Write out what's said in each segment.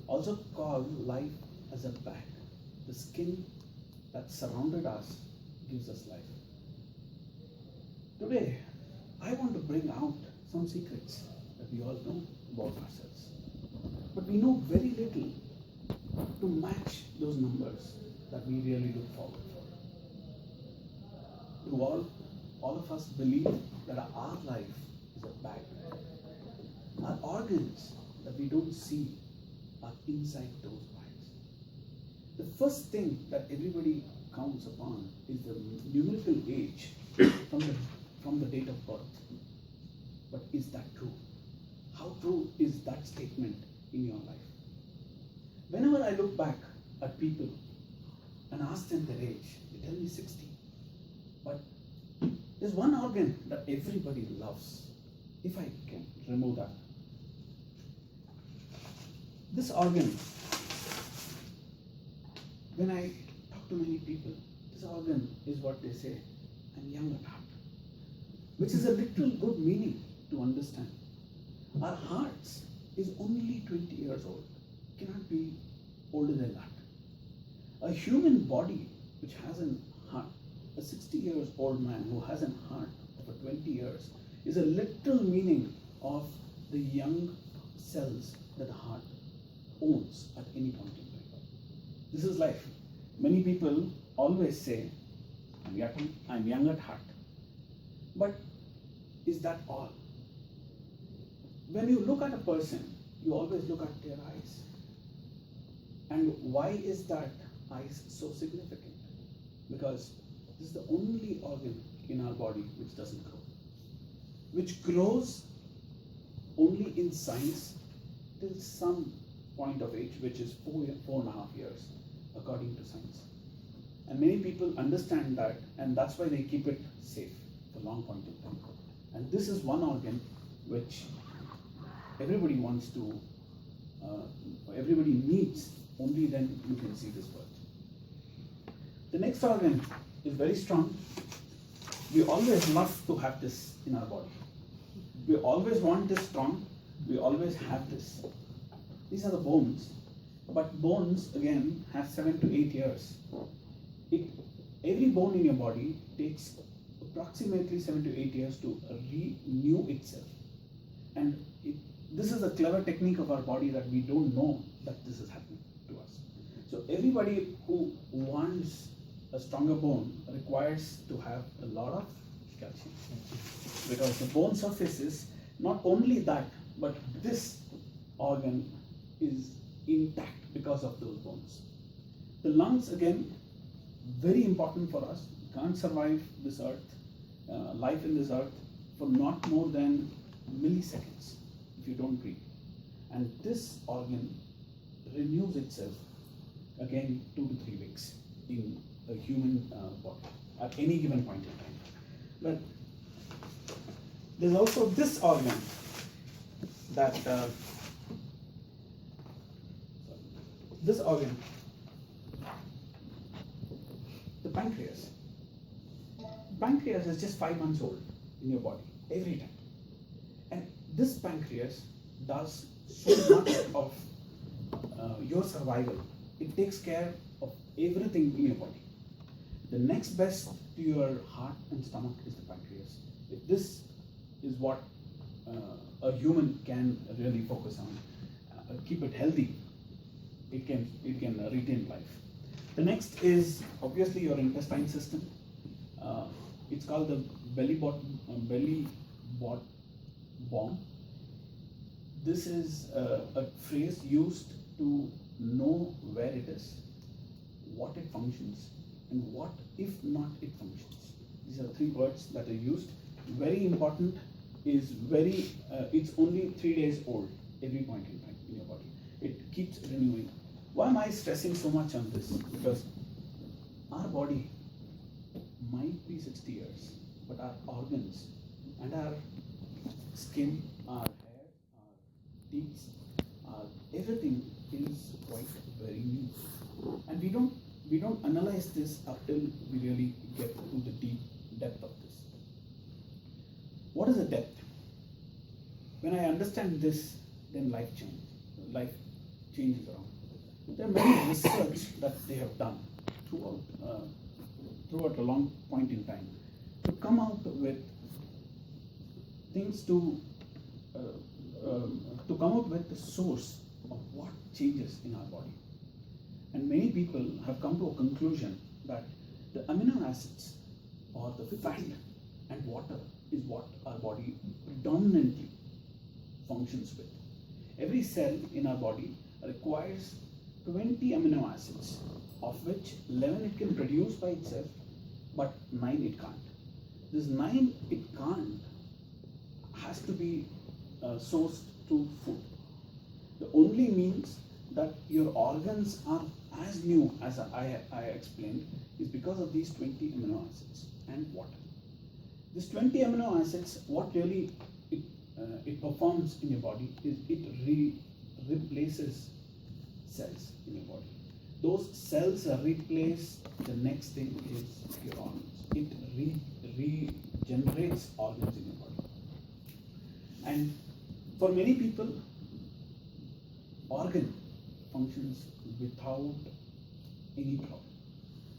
also call life as a bag. The skin that surrounded us gives us life. Today, I want to bring out some secrets that we all know about ourselves. But we know very little to match those numbers that we really look forward for. Do all of us believe that our life is a bag? Our organs that we don't see are inside those bags. The first thing that everybody counts upon is the numerical age from the date of birth. But is that true? How true is that statement in your life? Whenever I look back at people and ask them their age, they tell me 60. But there's one organ that everybody loves. If I can remove that. This organ, when I talk to many people, this organ is what they say, I'm young at heart. Which is a little good meaning to understand. Our hearts is only 20 years old. It cannot be older than that. A human body which has a heart, a 60 years old man who has a heart for 20 years, is a little meaning of the young cells that the heart owns at any point in time. This is life. Many people always say, I'm young at heart. But is that all? When you look at a person, you always look at their eyes. And why is that eyes so significant? Because this is the only organ in our body which doesn't grow. Which grows only in size till some point of age, which is 4.5 years, according to science. And many people understand that, and that's why they keep it safe for a long point in time. And this is one organ which everybody wants to, everybody needs, only then you can see this world. The next organ is very strong. We always love to have this in our body. We always want this strong. We always have this. These are the bones. But bones, again, have 7 to 8 years. Every bone in your body takes approximately 7 to 8 years to renew itself. And this is a clever technique of our body that we don't know that this is happening to us. So everybody who wants a stronger bone requires to have a lot of calcium. Because the bone surface is not only that, but this organ is intact because of those bones. The lungs, again, very important for us. We can't survive this earth, life in this earth, for not more than milliseconds if you don't breathe. And this organ renews itself again 2 to 3 weeks in a human body at any given point in time. But there's also this organ that this organ, the pancreas. Pancreas is just 5 months old in your body every time. And this pancreas does so much of your survival. It takes care of everything in your body. The next best to your heart and stomach is the pancreas. If this is what a human can really focus on, keep it healthy, it can retain life. The next is obviously your intestine system. It's called the belly bomb. This is a phrase used to know where it is, what it functions, and what if not it functions. These are 3 words that are used. Very important is it's only 3 days old every point in time in your body. It keeps renewing. Why am I stressing so much on this? Because our body might be 60 years, but our organs and our skin, our hair, our teeth, everything is quite very new. And we don't analyze this until we really get to the deep depth of this. What is the depth? When I understand this, then life changes around. There are many research that they have done throughout a long point in time to come out with things to come out with the source of what changes in our body. And many people have come to a conclusion that the amino acids or the fat and water is what our body predominantly functions with. Every cell in our body requires 20 amino acids, of which 11 it can produce by itself, but 9 it can't. This 9 it can't has to be sourced through food. The only means that your organs are as new as I explained is because of these 20 amino acids and water. This 20 amino acids, what really it performs in your body is it replaces cells in your body. Those cells replace the next thing is your organs. It regenerates organs in your body. And for many people, organ functions without any problem.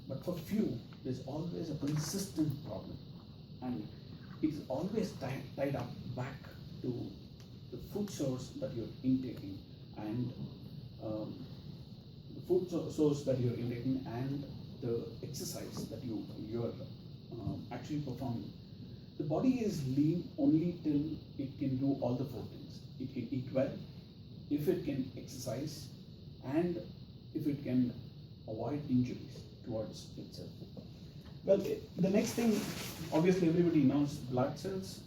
But for few, there's always a consistent problem. And it's always tied up back to the food source that you're intaking and the food source that you're intaking and the exercise that you're actually performing. The body is lean only till it can do all the four things. It can eat well, if it can exercise, and if it can avoid injuries towards itself. Well, the next thing, obviously everybody knows blood cells.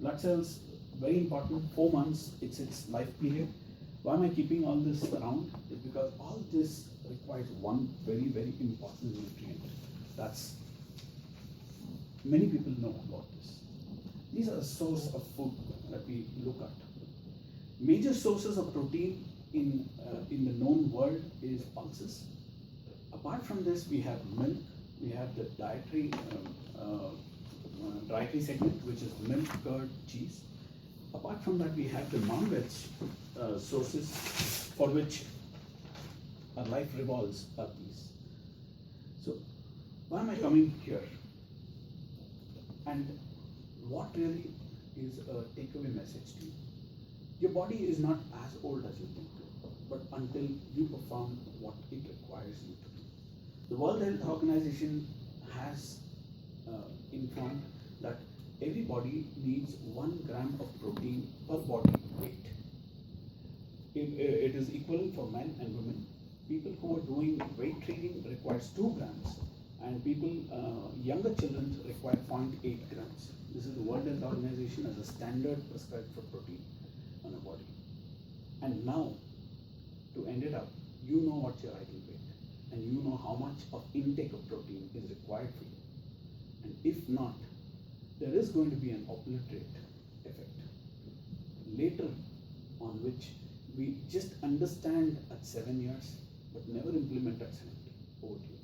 Blood cells, very important, 4 months, it's its life period. Why am I keeping all this around? Is because all this requires one very, very important nutrient. That's, many people know about this. These are the source of food that we look at. Major sources of protein in the known world is pulses. Apart from this, we have milk. We have the dietary segment, which is milk, curd, cheese. Apart from that, we have the non-veg sources for which our life revolves are these. So, why am I coming here? And what really is a takeaway message to you? Your body is not as old as you think, but until you perform what it requires you to do. The World Health Organization has informed that every body needs 1 gram of protein per body weight. It is equivalent for men and women. People who are doing weight training requires 2 grams, and people, younger children require 0.8 grams. This is the World Health Organization as a standard prescribed for protein on a body. And now, to end it up, you know what's your ideal weight, and you know how much of intake of protein is required for you. And if not, there is going to be an obliterate effect later on, which we just understand at 7 years, but never implement at 70. Over to you.